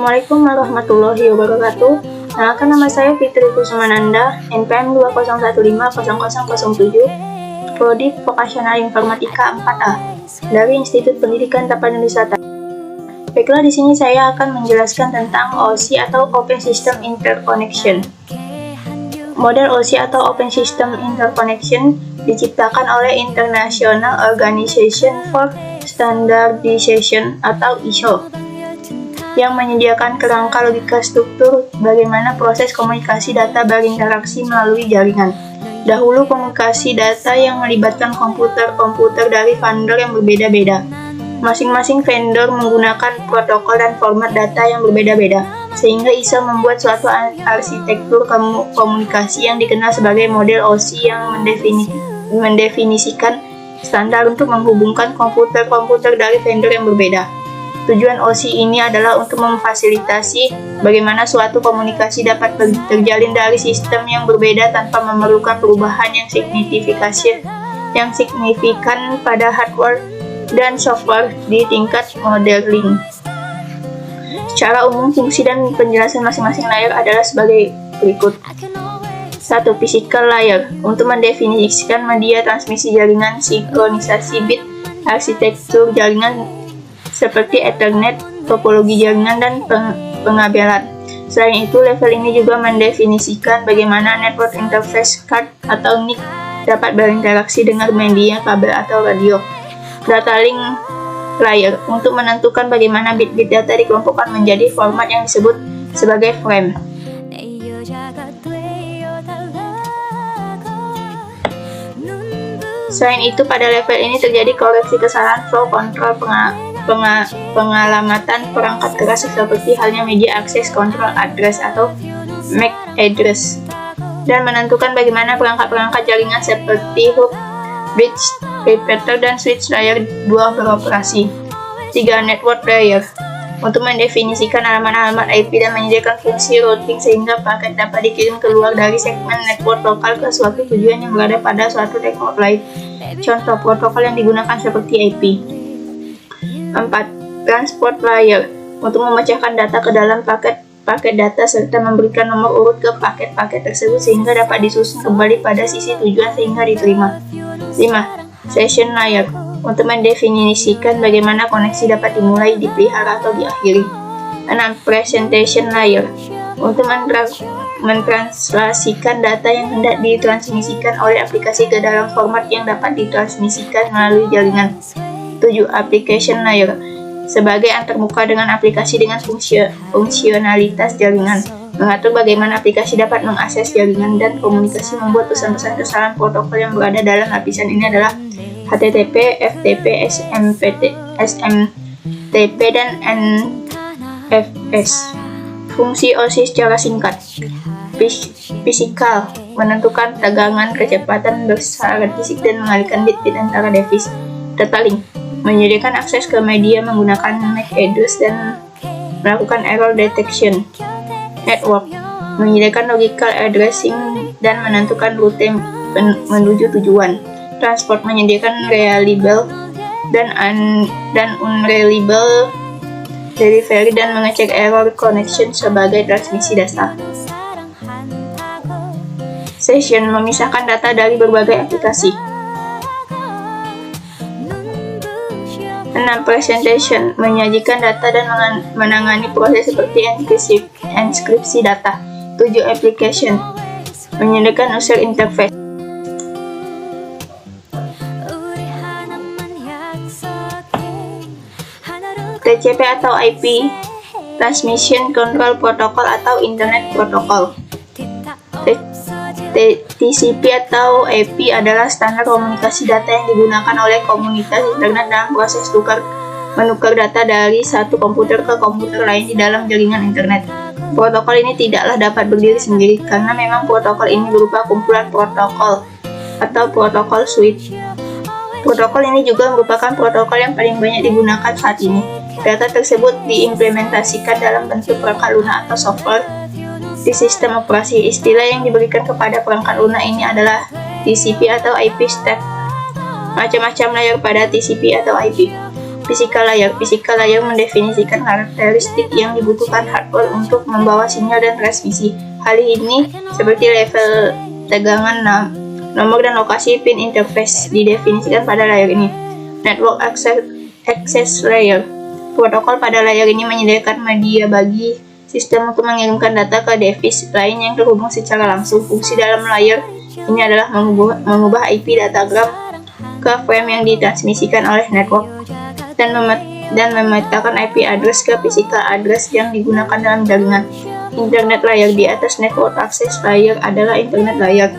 Assalamualaikum warahmatullahi wabarakatuh. Nama saya Fitri Kusumananda, NPM 20150007, Prodi Vokasional Informatika 4A dari Institut Pendidikan Tapanuli-Selatan. Baiklah, di sini saya akan menjelaskan tentang OSI atau Open System Interconnection. Model OSI atau Open System Interconnection diciptakan oleh International Organization for Standardization atau ISO yang menyediakan kerangka logika struktur bagaimana proses komunikasi data berinteraksi melalui jaringan. Dahulu komunikasi data yang melibatkan komputer dari vendor yang berbeda-beda. Masing-masing vendor menggunakan protokol dan format data yang berbeda-beda, sehingga ISO membuat suatu arsitektur komunikasi yang dikenal sebagai model OSI yang mendefinisikan standar untuk menghubungkan komputer dari vendor yang berbeda. Tujuan OSI ini adalah untuk memfasilitasi bagaimana suatu komunikasi dapat terjalin dari sistem yang berbeda tanpa memerlukan perubahan yang signifikan pada hardware dan software di tingkat modeling. Secara umum, fungsi dan penjelasan masing-masing layer adalah sebagai berikut. 1. Physical layer untuk mendefinisikan media transmisi jaringan, sinkronisasi bit, arsitektur jaringan seperti Ethernet, topologi jaringan, dan pengabelan. Selain itu, level ini juga mendefinisikan bagaimana network interface card atau NIC dapat berinteraksi dengan media kabel atau radio. Data link layer untuk menentukan bagaimana bit-bit data dikelompokkan menjadi format yang disebut sebagai frame. Selain itu, pada level ini terjadi koreksi kesalahan flow control pengalamatan perangkat keras seperti halnya media access control address atau MAC address, dan menentukan bagaimana perangkat jaringan seperti hub, bridge, repeater, dan switch layer 2 beroperasi. 3. Network layer untuk mendefinisikan alamat IP dan menyediakan fungsi routing sehingga paket dapat dikirim keluar dari segmen network lokal ke suatu tujuan yang berada pada suatu network lain. Contoh protokol yang digunakan seperti IP. 4. Transport layer untuk memecahkan data ke dalam paket data serta memberikan nomor urut ke paket-paket tersebut sehingga dapat disusun kembali pada sisi tujuan sehingga diterima. 5. Session layer untuk mendefinisikan bagaimana koneksi dapat dimulai, dipelihara, atau diakhiri. 6. Presentation layer untuk mentranslasikan data yang hendak ditransmisikan oleh aplikasi ke dalam format yang dapat ditransmisikan melalui jaringan. 7. Application layer sebagai antarmuka dengan aplikasi dengan fungsionalitas jaringan, mengatur bagaimana aplikasi dapat mengakses jaringan dan komunikasi membuat pesan-pesan kesalahan protokol yang berada dalam lapisan ini adalah HTTP, FTP, SMTP, dan NFS. Fungsi OSI secara singkat. Physical menentukan tegangan, kecepatan bersyarat fisik dan mengalihkan bit-bit antara device. Data link menyediakan akses ke media menggunakan MAC address dan melakukan error detection. Network menyediakan logical addressing dan menentukan rute menuju tujuan. Transport menyediakan reliable dan unreliable delivery dan mengecek error connection sebagai transmisi data. Session memisahkan data dari berbagai aplikasi. 6. Presentation menyajikan data dan menangani proses seperti enkripsi data. 7. Application menyediakan user interface. TCP atau IP Transmission Control Protocol atau Internet Protocol. TCP atau IP adalah standar komunikasi data yang digunakan oleh komunitas internet dalam proses menukar data dari satu komputer ke komputer lain di dalam jaringan internet. Protokol ini tidaklah dapat berdiri sendiri karena memang protokol ini berupa kumpulan protokol atau protokol suite. Protokol ini juga merupakan protokol yang paling banyak digunakan saat ini. Data tersebut diimplementasikan dalam bentuk perangkat lunak atau software di sistem operasi. Istilah yang diberikan kepada perangkat lunak ini adalah TCP atau IP stack. Macam-macam layer pada TCP atau IP. Physical layer mendefinisikan karakteristik yang dibutuhkan hardware untuk membawa sinyal dan transmisi. Hal ini seperti level tegangan, nomor dan lokasi pin interface didefinisikan pada layer ini. Network access layer. Protokol pada layer ini menyediakan media bagi sistem untuk mengirimkan data ke device lain yang terhubung secara langsung. Fungsi dalam layer ini adalah mengubah IP datagram ke frame yang ditransmisikan oleh network dan memetakan IP address ke physical address yang digunakan dalam jaringan. Internet layer. Di atas network access layer adalah internet layer.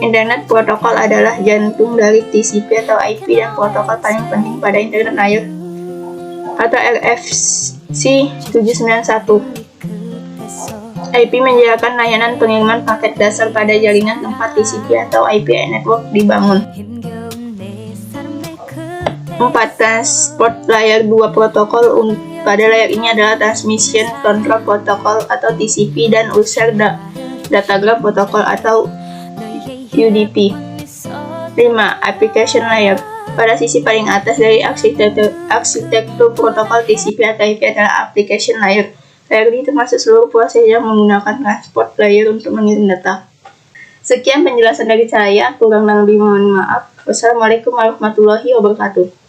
Internet protokol adalah jantung dari TCP atau IP dan protokol paling penting pada internet layer atau RFC 791. IP menjalankan layanan pengiriman paket dasar pada jaringan tempat TCP atau IP network dibangun. 4. Transport layer 2 protokol pada layer ini adalah Transmission Control Protocol atau TCP dan User Datagram Protocol atau UDP. 5. Application layer. Pada sisi paling atas dari arsitektur protokol TCP atau IP adalah application layer. Layer ini termasuk seluruh proses yang menggunakan transport layer untuk mengirim data. Sekian penjelasan dari saya, kurang dan lebih mohon maaf. Wassalamualaikum warahmatullahi wabarakatuh.